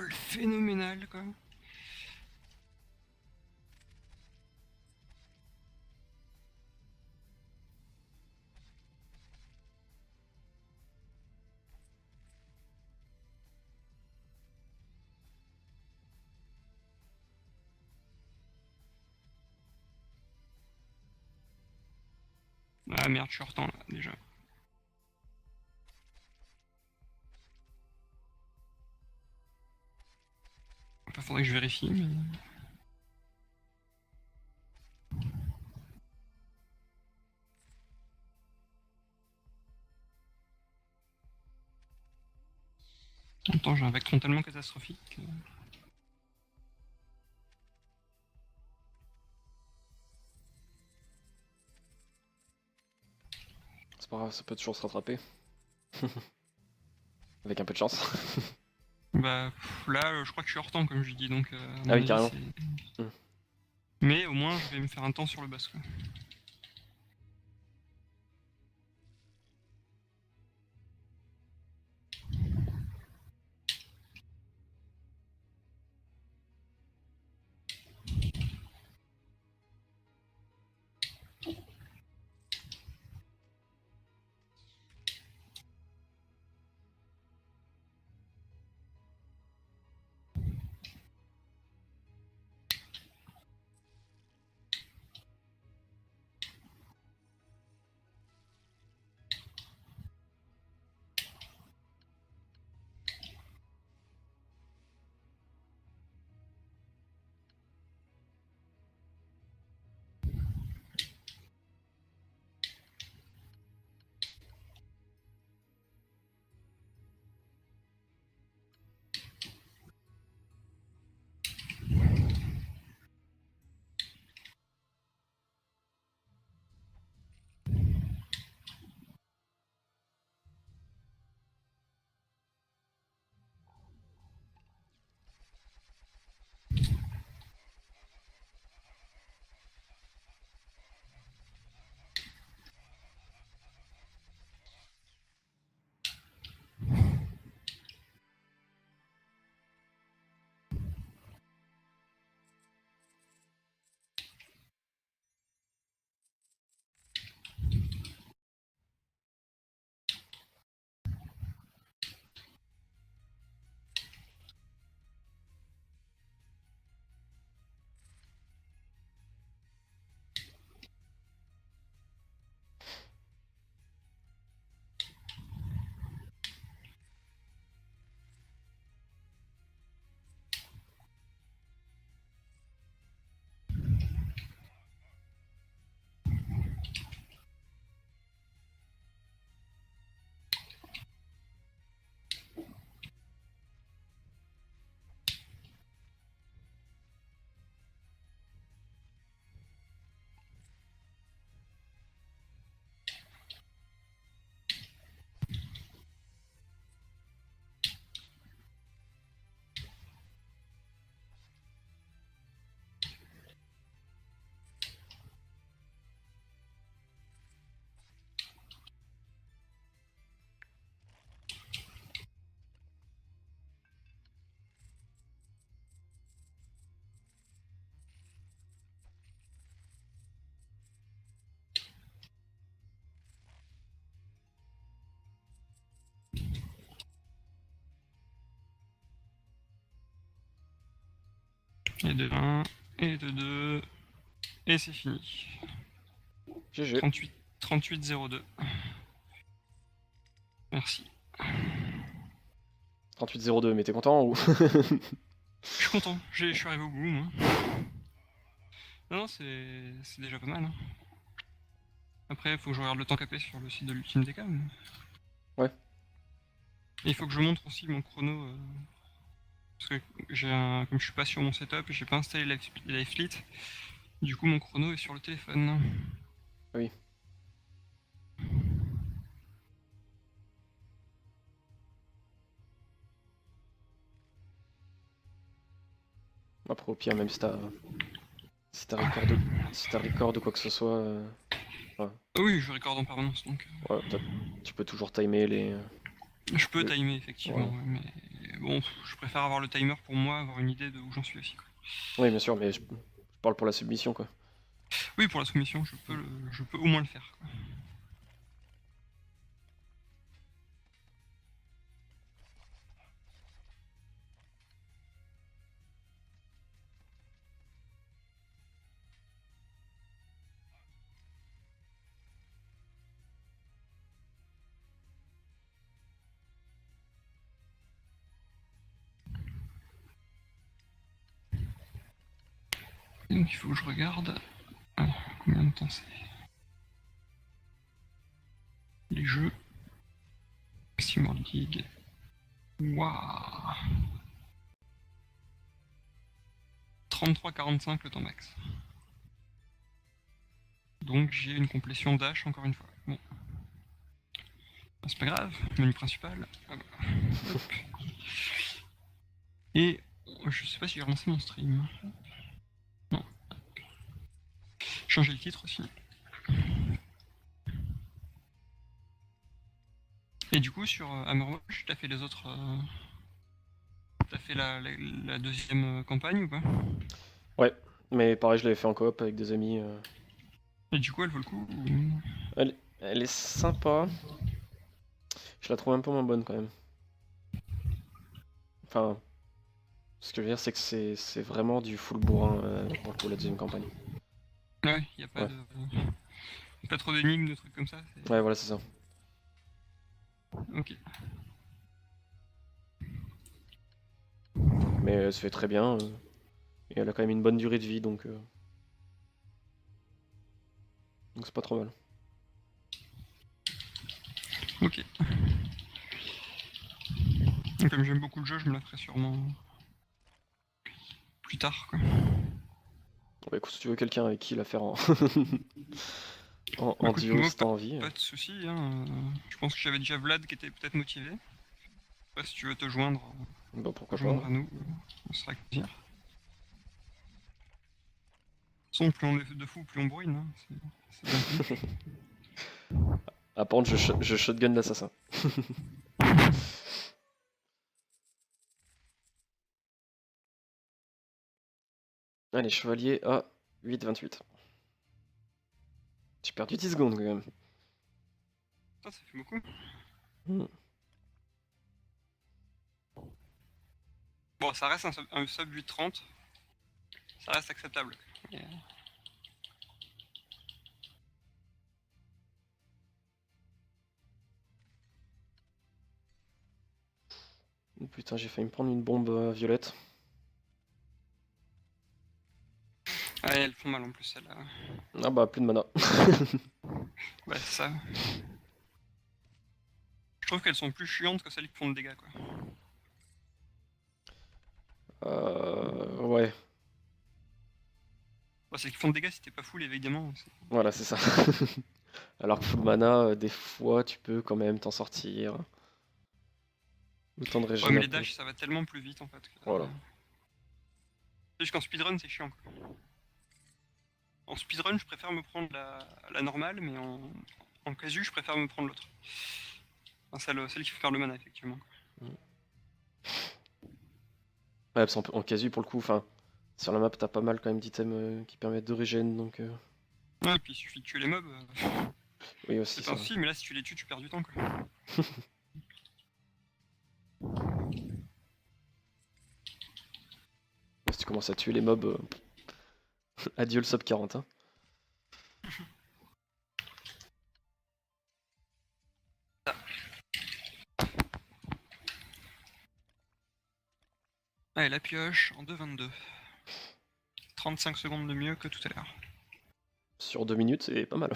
roll phénoménal quoi. Ah merde, je suis en retard là déjà. Enfin, faudrait que je vérifie, mais. Attends, j'ai un vectron tellement catastrophique. C'est pas grave, ça peut toujours se rattraper. Avec un peu de chance. Bah là, je crois que je suis hors temps comme je dis, donc. Ah oui, carrément. Mais au moins, je vais me faire un temps sur le boss quoi. Et de 1, et de 2, et c'est fini. GG. 38-02. Merci. 38-02, mais t'es content ou? Je suis content, je suis arrivé au bout moi. Non, c'est déjà pas mal. Hein. Après, il faut que je regarde le temps capé sur le site de l'Ultime DK. Mais... Ouais. Et il faut que je montre aussi mon chrono. Parce que comme je suis pas sur mon setup, j'ai pas installé Livefleet. Du coup, mon chrono est sur le téléphone. Oui. Après, au pire, même si t'as record ou quoi que ce soit, ouais. Oui, je recorde en permanence donc. Ouais, tu peux toujours timer les. Je peux timer effectivement, Ouais. ouais, mais Mais bon, je préfère avoir le timer pour moi, avoir une idée de où j'en suis aussi, quoi. Oui, bien sûr, mais je parle pour la submission, quoi. Oui, pour la soumission, je peux au moins le faire, quoi. Donc il faut que je regarde combien de temps c'est. Les jeux. Steam League. Waouh 33-45 le temps max. Donc j'ai une complétion dash encore une fois. Bon. C'est pas grave, menu principal. Hop. Et je sais pas si j'ai relancé mon stream. Non. Changer le titre aussi. Et du coup sur Hammerwatch, t'as fait les autres. T'as fait la deuxième campagne ou pas? Ouais, mais pareil, je l'avais fait en coop avec des amis. Et du coup elle vaut le coup ou... Elle est sympa. Je la trouve un peu moins bonne quand même. Enfin, ce que je veux dire, c'est que c'est vraiment du full bourrin pour le coup, la deuxième campagne. Ouais, y a pas Ouais. de. Pas trop d'énigmes, de trucs comme ça. Ouais, voilà, c'est ça. Ok. Mais elle se fait très bien. Et elle a quand même une bonne durée de vie, donc c'est pas trop mal. Ok. Et comme j'aime beaucoup le jeu, je me la ferai sûrement plus tard, quoi. Bah écoute, si tu veux quelqu'un avec qui la faire en, en Bah, écoute, duo, moi, si t'as envie. pas de soucis. Hein. Je pense que j'avais déjà Vlad qui était peut-être motivé. Bah, si tu veux te joindre, Bah pourquoi pas. à nous, ce sera avec plaisir. De toute façon, plus on est de fous, plus on bruine. Hein. C'est bien connu. Ah, par contre, je shotgun l'assassin. Allez, chevalier à 8,28. J'ai perdu 10 secondes quand même. Putain, ça fait beaucoup. Hmm. Bon, ça reste un sub 8-30. Ça reste acceptable. Et, Oh, putain, j'ai failli me prendre une bombe violette. ouais, elles font mal en plus, celles-là. Ah bah, plus de mana. Ouais, c'est ça. Je trouve qu'elles sont plus chiantes que celles qui font de dégâts, quoi. Ouais, Bah, celles qui font de dégâts, si t'es pas full, évidemment. voilà, c'est ça. Alors que full mana, des fois, tu peux quand même t'en sortir. Le temps de Ouais, régénérer mais un les peu. dashs, ça va tellement plus vite en fait. Voilà. C'est juste qu'en speedrun, c'est chiant. Quoi. En speedrun, je préfère me prendre la normale, mais en casu, je préfère me prendre l'autre. Enfin, celle qui fait faire le mana, effectivement. Ouais, parce en casu, pour le coup, enfin, sur la map, t'as pas mal quand même d'items qui permettent de régène, donc... Ouais, et puis il suffit de tuer les mobs. Oui, aussi, C'est ça. un si, mais là, si tu les tues, tu perds du temps. Quoi. Si tu commences à tuer les mobs, adieu le sub 40. Hein. Allez, la pioche en 2,22. 35 secondes de mieux que tout à l'heure. Sur 2 minutes, c'est pas mal.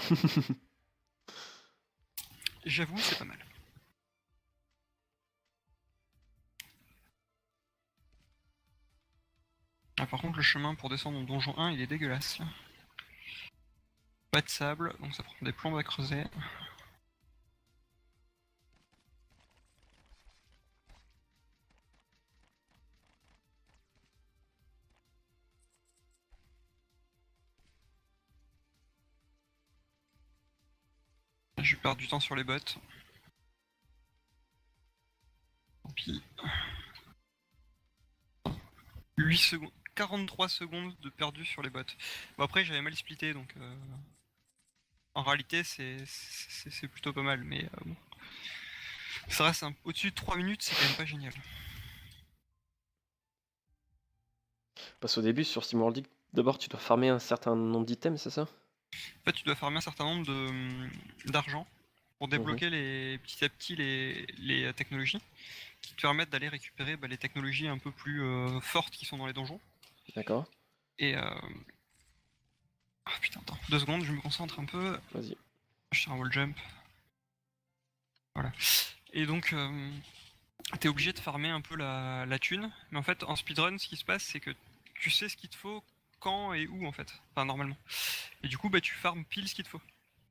J'avoue, c'est pas mal. Ah, par contre, le chemin pour descendre au donjon 1, il est dégueulasse. Pas de sable, donc ça prend des plombes à creuser. Je perds du temps sur les bottes. Tant pis. 8 secondes, 43 secondes de perdu sur les bots. Bon après j'avais mal splitté donc en réalité c'est plutôt pas mal, mais bon. Ça reste au-dessus de 3 minutes, c'est quand même pas génial. Parce qu'au début, sur SteamWorld Dig, d'abord, tu dois farmer un certain nombre d'items, c'est ça? En fait tu dois farmer un certain nombre d'argent pour Mhm. débloquer petit à petit les technologies qui te permettent d'aller récupérer les technologies un peu plus fortes qui sont dans les donjons. D'accord, Et ah putain, attends, 2 secondes, je me concentre un peu. vas-y. Je fais un wall jump. Voilà. Et donc, t'es obligé de farmer un peu la thune. Mais en fait, en speedrun, ce qui se passe, c'est que tu sais ce qu'il te faut quand et où, en fait. Enfin, normalement. Et du coup, tu farmes pile ce qu'il te faut.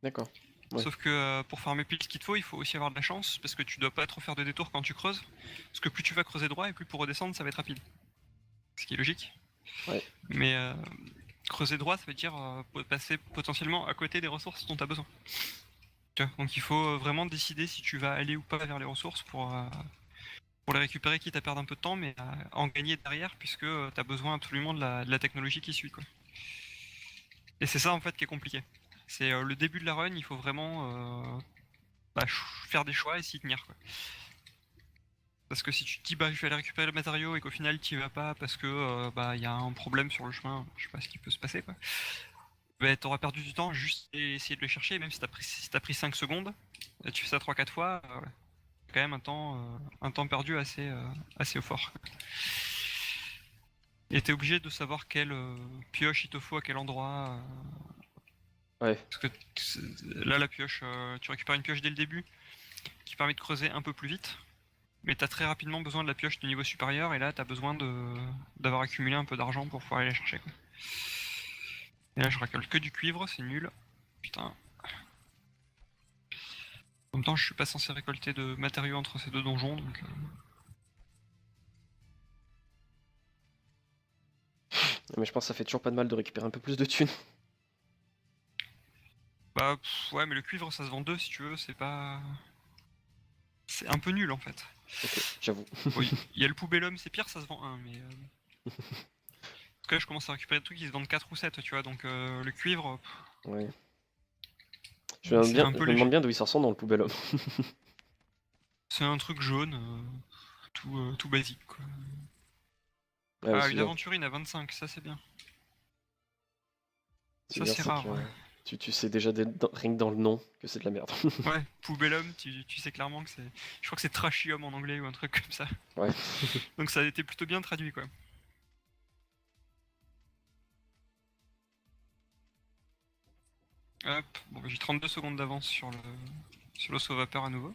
D'accord. Ouais. Sauf que pour farmer pile ce qu'il te faut, il faut aussi avoir de la chance, parce que tu dois pas trop faire de détours quand tu creuses. Parce que plus tu vas creuser droit, et plus pour redescendre, ça va être rapide. Ce qui est logique. Ouais. Mais creuser droit, ça veut dire passer potentiellement à côté des ressources dont tu as besoin. Tu vois, donc il faut vraiment décider si tu vas aller ou pas vers les ressources pour les récupérer, quitte à perdre un peu de temps, mais à en gagner derrière, puisque tu as besoin absolument de la technologie qui suit, quoi. Et c'est ça en fait qui est compliqué. C'est le début de la run, il faut vraiment faire des choix et s'y tenir, quoi. Parce que si tu te dis je vais aller récupérer le matériau et qu'au final tu y vas pas parce que y a un problème sur le chemin, je sais pas ce qui peut se passer, quoi. T'auras perdu du temps juste à essayer de le chercher, même si t'as pris 5 secondes, tu fais ça 3-4 fois, quand même un temps perdu assez fort. Et t'es obligé de savoir quelle pioche il te faut à quel endroit. Ouais. Parce que là, la pioche, tu récupères une pioche dès le début qui permet de creuser un peu plus vite. Mais t'as très rapidement besoin de la pioche de niveau supérieur et là t'as besoin d'avoir accumulé un peu d'argent pour pouvoir aller la chercher, quoi. Et là je récolte que du cuivre, c'est nul. Putain. En même temps je suis pas censé récolter de matériaux entre ces deux donjons donc... Mais je pense que ça fait toujours pas de mal de récupérer un peu plus de thunes. Ouais mais le cuivre ça se vend 2 si tu veux, c'est pas... C'est un peu nul en fait. Ok, j'avoue. Oui, il y a le poubellum, c'est pire, ça se vend 1 mais... Parce que là je commence à récupérer des trucs qui se vendent 4 ou 7 tu vois, donc le cuivre, Ouais. c'est un Je peu me demande léger. bien d'où il s'en sort dans le poubelle. C'est un truc jaune, tout basique quoi. Ouais, Ah, une aventurine à 25, ça c'est bien. c'est Ça bien, c'est c'est rare, que ouais. tu sais déjà rien que dans le nom que c'est de la merde. Ouais, poubellum, tu sais clairement que c'est... Je crois que c'est trashium en anglais ou un truc comme ça. Ouais. Donc ça a été plutôt bien traduit, quoi. Hop, bon, j'ai 32 secondes d'avance sur le saut vapeur à nouveau.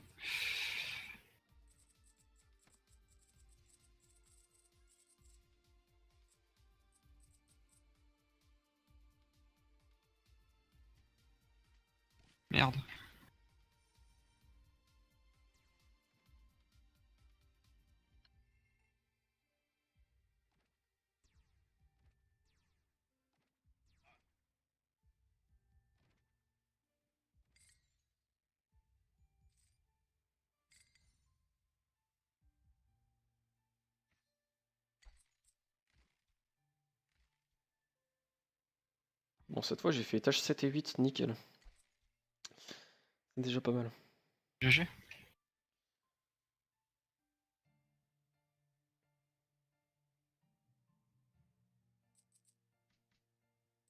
Merde. Bon, cette fois j'ai fait étage 7 et 8, nickel. C'est déjà pas mal. GG.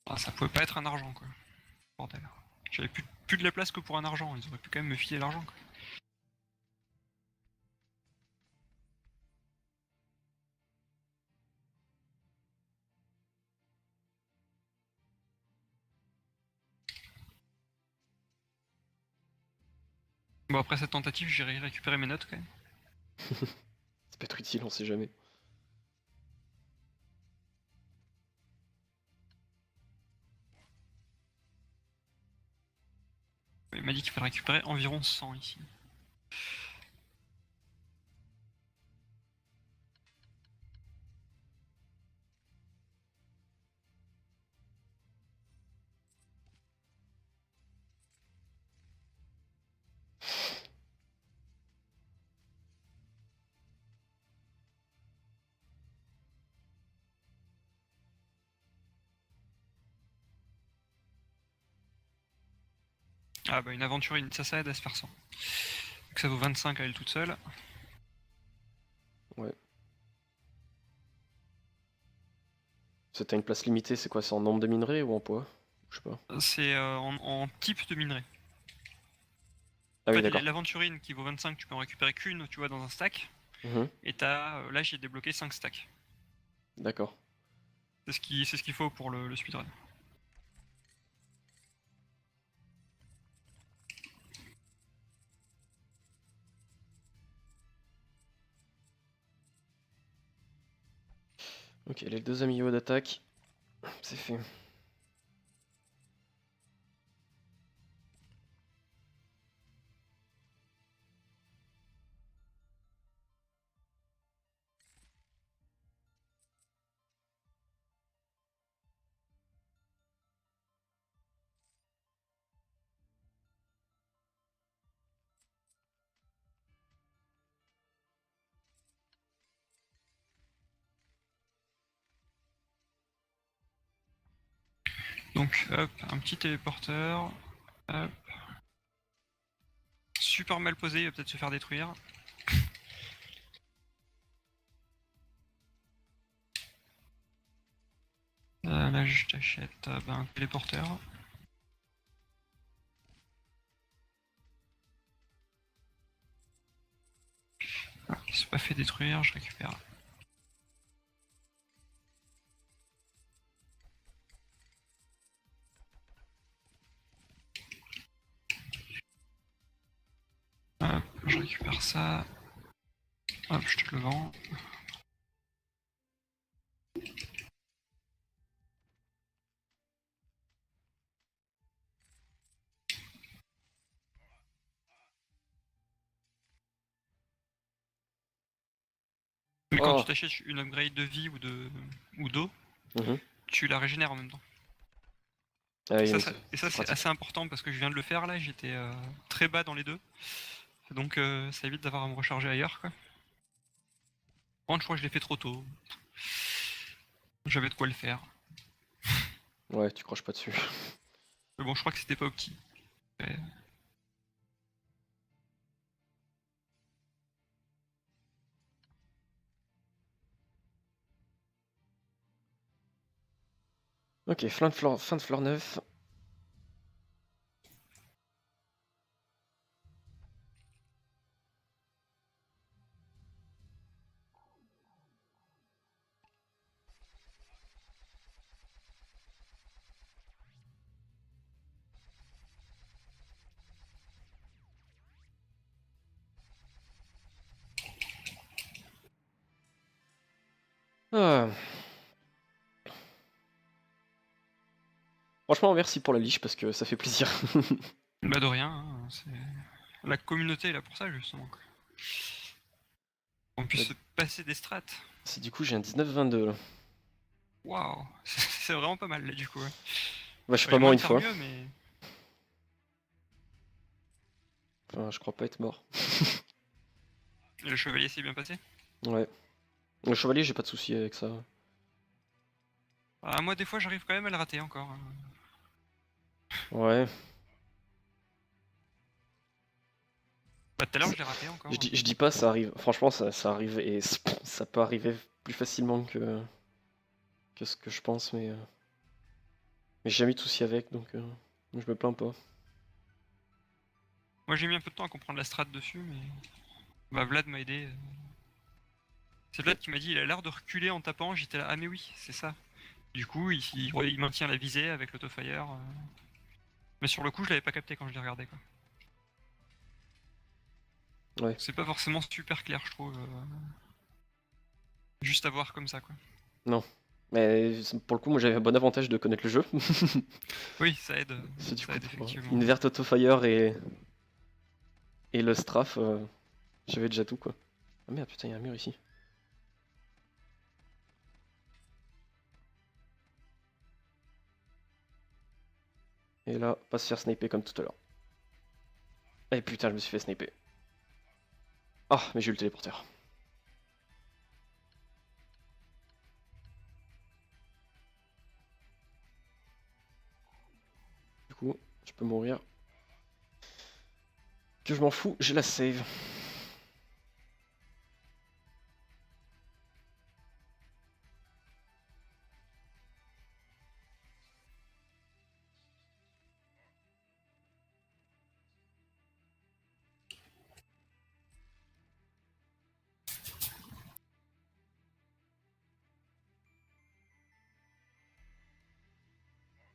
Ah, ça pouvait pas être un argent, quoi. Bordel. J'avais plus de la place que pour un argent, ils auraient pu quand même me filer l'argent, quoi. Bon, après cette tentative, j'irai récupérer mes notes, quand même. Ça peut être utile, on sait jamais. Il m'a dit qu'il fallait récupérer environ 100 ici. Ah bah une aventurine, ça aide à se faire 100. Donc ça vaut 25 à elle toute seule. Ouais. C'était une place limitée, c'est quoi? C'est en nombre de minerais ou en poids? Je sais pas. C'est en type de minerai. Ah En oui, fait, d'accord. l'aventurine qui vaut 25, tu peux en récupérer qu'une, tu vois, dans un stack. Mhm. Et t'as, là j'ai débloqué 5 stacks. D'accord. C'est ce qu'il faut pour le speedrun. Ok, les deux amis d'attaque, c'est fait. Donc hop, un petit téléporteur. Hop. Super mal posé, il va peut-être se faire détruire. Là je t'achète un téléporteur. Ah, il s'est pas fait détruire, je récupère. Hop, je récupère ça. Hop, je te le vends. Mais quand tu Oh. t'achètes une upgrade de vie ou d'eau, Mhm. tu la régénères en même temps. Ah Et oui, ça, mais ça- et ça, c'est c'est pratique. assez important parce que je viens de le faire là, j'étais très bas dans les deux. Donc ça évite d'avoir à me recharger ailleurs quoi. Par contre, je crois que je l'ai fait trop tôt. J'avais de quoi le faire. Ouais, tu croches pas dessus. Mais bon, je crois que c'était pas opti. Ouais. Ok, fin de fleur 9. Ah. Franchement, merci pour la liche parce que ça fait plaisir. Bah de rien, hein, la communauté est là pour ça justement. Quoi. On puisse se passer des strats. C'est du coup, j'ai un 19-22 là. Waouh, c'est vraiment pas mal là du coup. Ouais. Bah, je suis Il y pas a mort moyen une de faire fois. mieux, mais Enfin, je crois pas être mort. le chevalier s'est bien passé. Ouais. Le chevalier, j'ai pas de soucis avec ça. Ah, moi, des fois, j'arrive quand même à le rater encore. Hein. Ouais. Bah, tout à l'heure, je l'ai raté encore. Hein. Je dis pas, ça arrive. Franchement, ça arrive et ça peut arriver plus facilement que ce que je pense, mais j'ai jamais eu de soucis avec, donc je me plains pas. Moi, j'ai mis un peu de temps à comprendre la strat dessus, mais bah, Vlad m'a aidé. C'est Vlad qui m'a dit il a l'air de reculer en tapant. J'étais là, ah, mais oui, c'est ça. Du coup, il maintient la visée avec l'autofire. Mais sur le coup, je l'avais pas capté quand je l'ai regardé. Quoi. Ouais. C'est pas forcément super clair, je trouve. Juste à voir comme ça, quoi. Non. Mais pour le coup, moi j'avais un bon avantage de connaître le jeu. Oui, ça aide. C'est du Ça coup aide pour effectivement. une verte autofire et le strafe, j'avais déjà tout quoi. Ah merde, putain, il y a un mur ici. Et là, pas se faire sniper comme tout à l'heure. Eh putain, je me suis fait sniper. Ah, mais j'ai eu le téléporteur. Du coup, je peux mourir. Que je m'en fous, j'ai la save.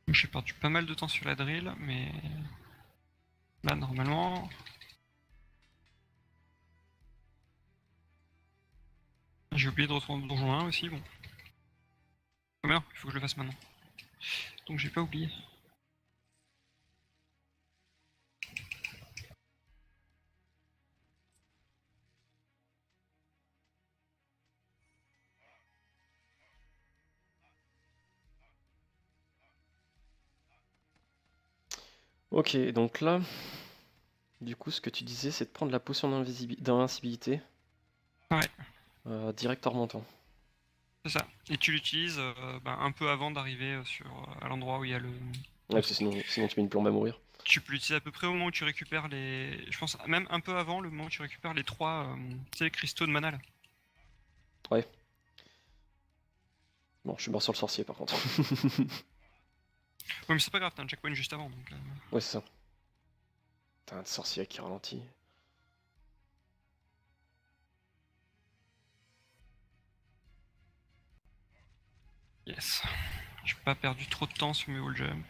J'ai perdu pas mal de temps sur la drill, mais là normalement. J'ai oublié de retourner dans Donjon 1 aussi, bon. Oh merde, il faut que je le fasse maintenant. Donc j'ai pas oublié. Ok, donc là, du coup, ce que tu disais, c'est de prendre la potion d'invincibilité Ouais, direct en remontant. c'est ça. Et tu l'utilises un peu avant d'arriver à l'endroit où il y a le. Ouais, parce que sinon tu mets une plombe à mourir. Tu peux l'utiliser à peu près au moment où tu récupères les. Je pense même un peu avant le moment où tu récupères les 3 tu sais, les cristaux de mana là. Ouais. Bon, je suis mort sur le sorcier par contre. Ouais, mais c'est pas grave, t'as un checkpoint juste avant donc. Ouais, c'est ça. T'as un sorcier qui ralentit. Yes. J'ai pas perdu trop de temps sur mes wall jump.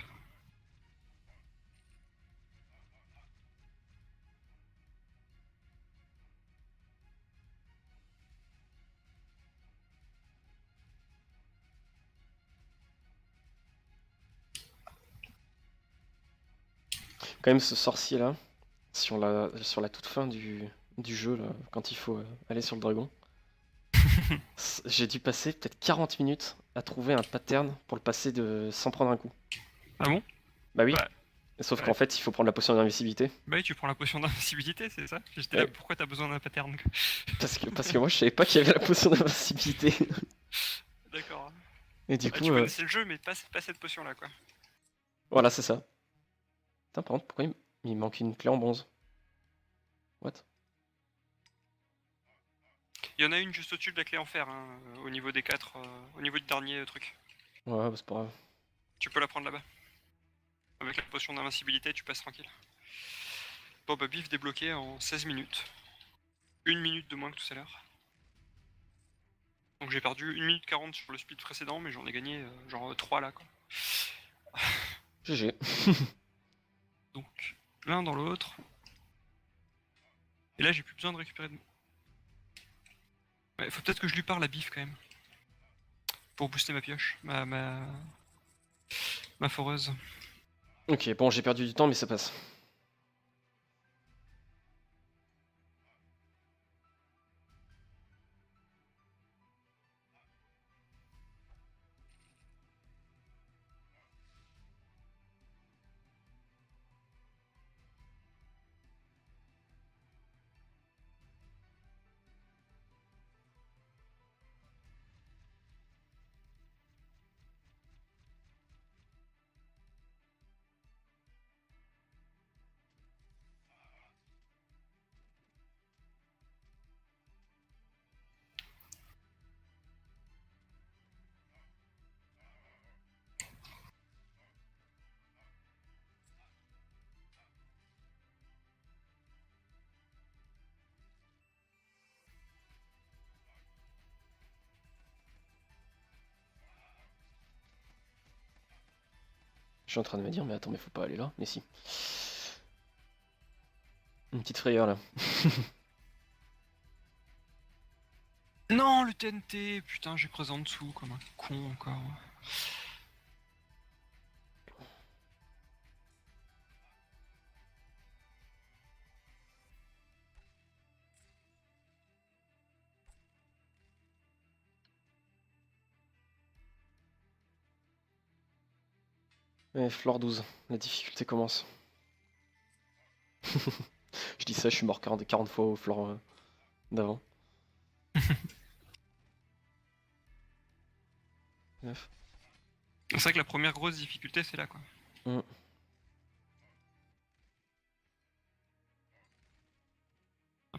Quand même, ce sorcier là, sur la toute fin du jeu, là, quand il faut aller sur le dragon, j'ai dû passer peut-être 40 minutes à trouver un pattern pour le passer sans prendre un coup. Ah bon? Bah oui. Bah, Sauf ouais. qu'en fait, il faut prendre la potion d'invisibilité. Bah oui, tu prends la potion d'invincibilité, c'est ça? J'étais là, Ouais. pourquoi t'as besoin d'un pattern quoi? Parce que moi, je savais pas qu'il y avait la potion d'invincibilité. D'accord. Et du Ah, coup, tu connaissais le jeu, mais pas cette potion là quoi. voilà, c'est ça. Putain, par contre, pourquoi il manque une clé en bronze? What? Il y en a une juste au-dessus de la clé en fer, hein, au niveau des 4, au niveau du dernier truc. Ouais, bah, c'est pas grave. Tu peux la prendre là-bas. Avec la potion d'invincibilité, tu passes tranquille. Bon bah bif débloqué en 16 minutes. 1 minute de moins que tout à l'heure. Donc j'ai perdu 1 minute 40 sur le speed précédent, mais j'en ai gagné genre 3 là quoi. GG. Donc l'un dans l'autre. Et là j'ai plus besoin de récupérer de. Ouais, faut peut-être que je lui parle à bif quand même. Pour booster ma pioche, ma foreuse. Ok, bon, j'ai perdu du temps, mais ça passe. Je suis en train de me dire, mais attends, mais faut pas aller là. Mais si. Une petite frayeur là. Non, le TNT, putain, j'ai creusé en dessous comme un con encore. Ouais, floor 12, la difficulté commence. Je dis ça, je suis mort 40 fois au floor d'avant. 9. C'est vrai que la première grosse difficulté, c'est là quoi.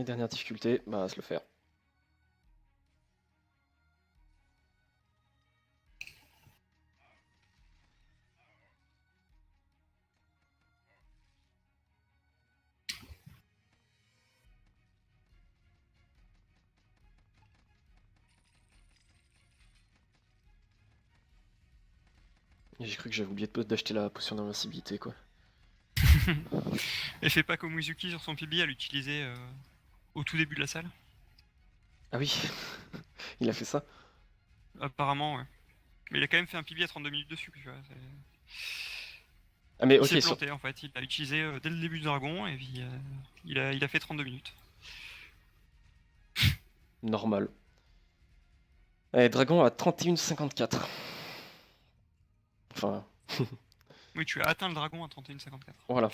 Et dernière difficulté, bah se le faire. Et j'ai cru que j'avais oublié d'acheter la potion d'invincibilité quoi. Et fais pas comme Mizuki sur son PB à l'utiliser au tout début de la salle. Ah oui, il a fait ça. Apparemment, ouais. Mais il a quand même fait un PB à 32 minutes dessus, tu vois. Ah mais Il ok, s'est planté en fait, il a utilisé dès le début du dragon et puis il a fait 32 minutes. normal. Allez, dragon à 31,54. Enfin, Oui, tu as atteint le dragon à 31,54. voilà.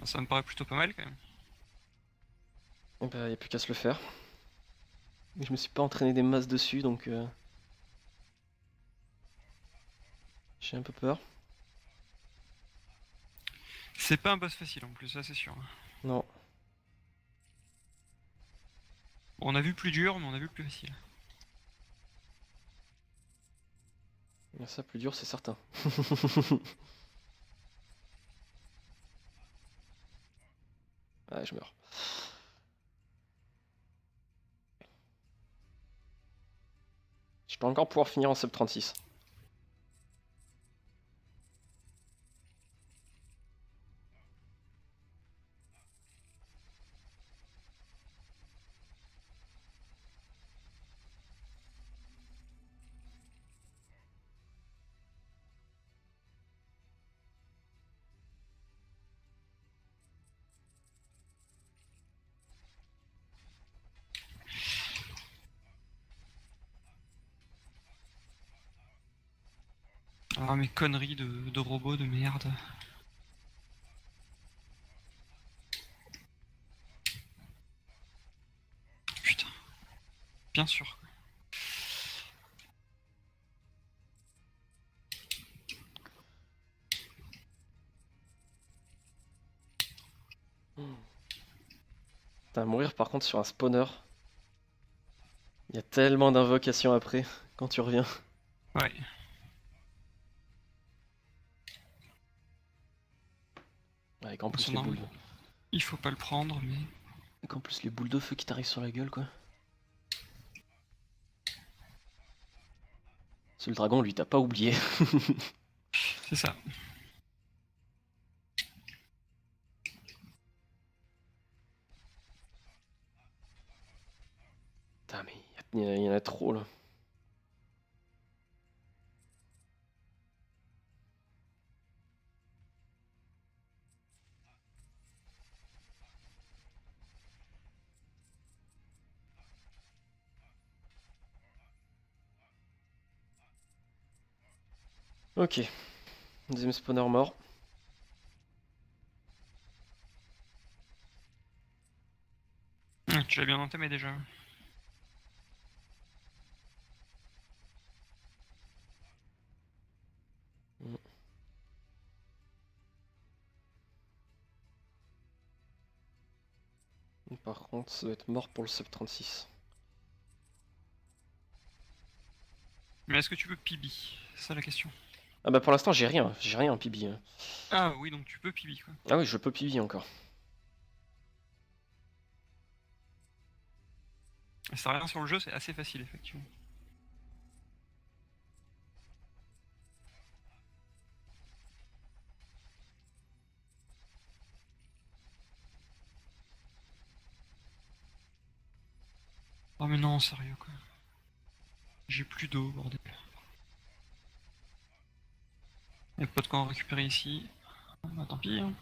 Ça me paraît plutôt pas mal quand même. Et bah y a plus qu'à se le faire. Je me suis pas entraîné des masses dessus donc j'ai un peu peur. C'est pas un boss facile en plus, ça c'est sûr. Non. Bon, on a vu plus dur, mais on a vu plus facile. Ça plus dur c'est certain. Ah je meurs. Je peux encore pouvoir finir en sub 36. Ah, mes conneries de robots de merde. Putain. Bien sûr. Putain, mourir par contre sur un spawner. Il y a tellement d'invocations après quand tu reviens. Ouais. Avec en plus Son les arme. boules. Il faut pas le prendre, mais. Avec en plus les boules de feu qui t'arrivent sur la gueule quoi. Parce que le dragon lui t'a pas oublié. C'est ça. Putain mais il y en a trop là. Ok. Deuxième spawner mort. Tu l'as bien entamé déjà. Par contre, ça doit être mort pour le sub 36. Mais est-ce que tu peux PB? C'est ça la question. Ah bah pour l'instant j'ai rien en PB. Hein. Ah oui, donc tu peux PB quoi. Ah oui, je peux PB encore. Ça rien sur le jeu, c'est assez facile effectivement. Oh mais non, sérieux quoi. J'ai plus d'eau, bordel. Y'a pas de quoi en récupérer ici. Bah tant pis, hein.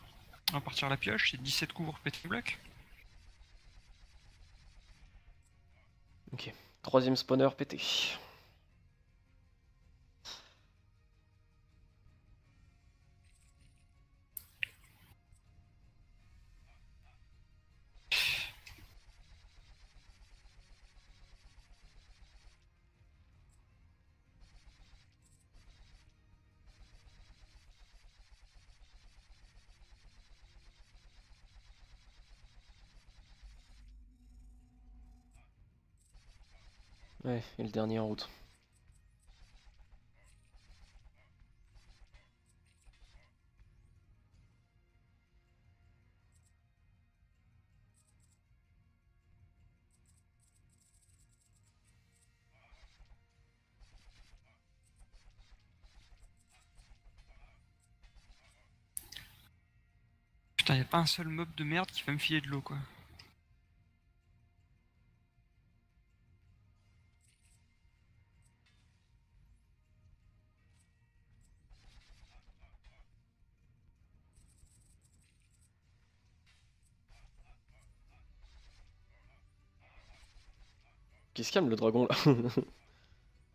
On va partir à la pioche, c'est 17 coups pour péter le bloc. Ok. Troisième spawner pété. Ouais, et le dernier en route. Putain, y a pas un seul mob de merde qui va me filer de l'eau, quoi. Qui se calme le dragon là.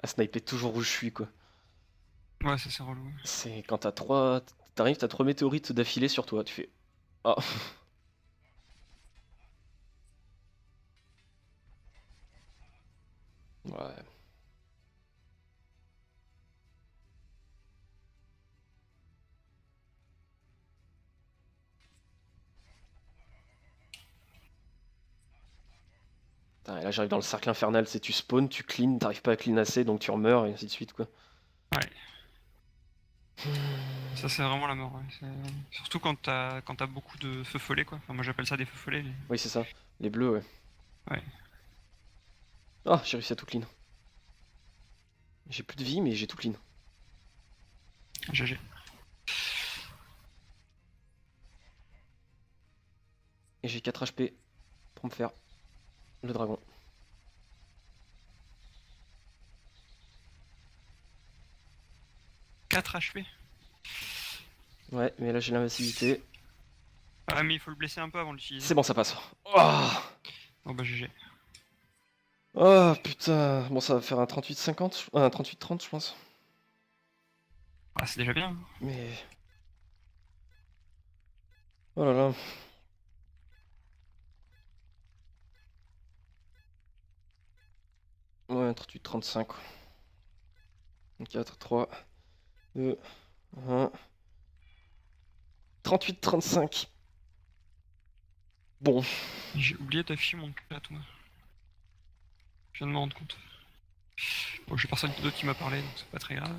À sniper toujours où je suis quoi. Ouais, ça c'est relou. C'est quand t'as 3. T'arrives, t'as 3 météorites d'affilée sur toi, tu fais. Ah. Ouais. Putain, et là j'arrive dans le cercle infernal, c'est tu spawns, tu clean, t'arrives pas à clean assez donc tu remeurs et ainsi de suite quoi. Ouais. Ça c'est vraiment la mort, ouais. Surtout quand t'as beaucoup de feux follets, quoi. Enfin, moi j'appelle ça des feux follets. Oui, c'est ça. Les bleus, ouais. Ouais. Ah, j'ai réussi à tout clean. J'ai plus de vie, mais j'ai tout clean. GG. Et j'ai 4 HP pour me faire le dragon. « 4 HP. Ouais, mais là j'ai l'invincibilité. Ah mais il faut le blesser un peu avant de l'utiliser. C'est bon, ça passe. Oh, Bon bah GG. oh putain. Bon, ça va faire un 38-50, un 38-30, je pense. Ah c'est déjà bien. Mais. Oh là là. Ouais, 38-35. 4, 3, 2, 1. 38-35. Bon. J'ai oublié d'afficher mon chat, moi. Je viens de me rendre compte. Bon, j'ai personne d'autre qui m'a parlé, donc c'est pas très grave.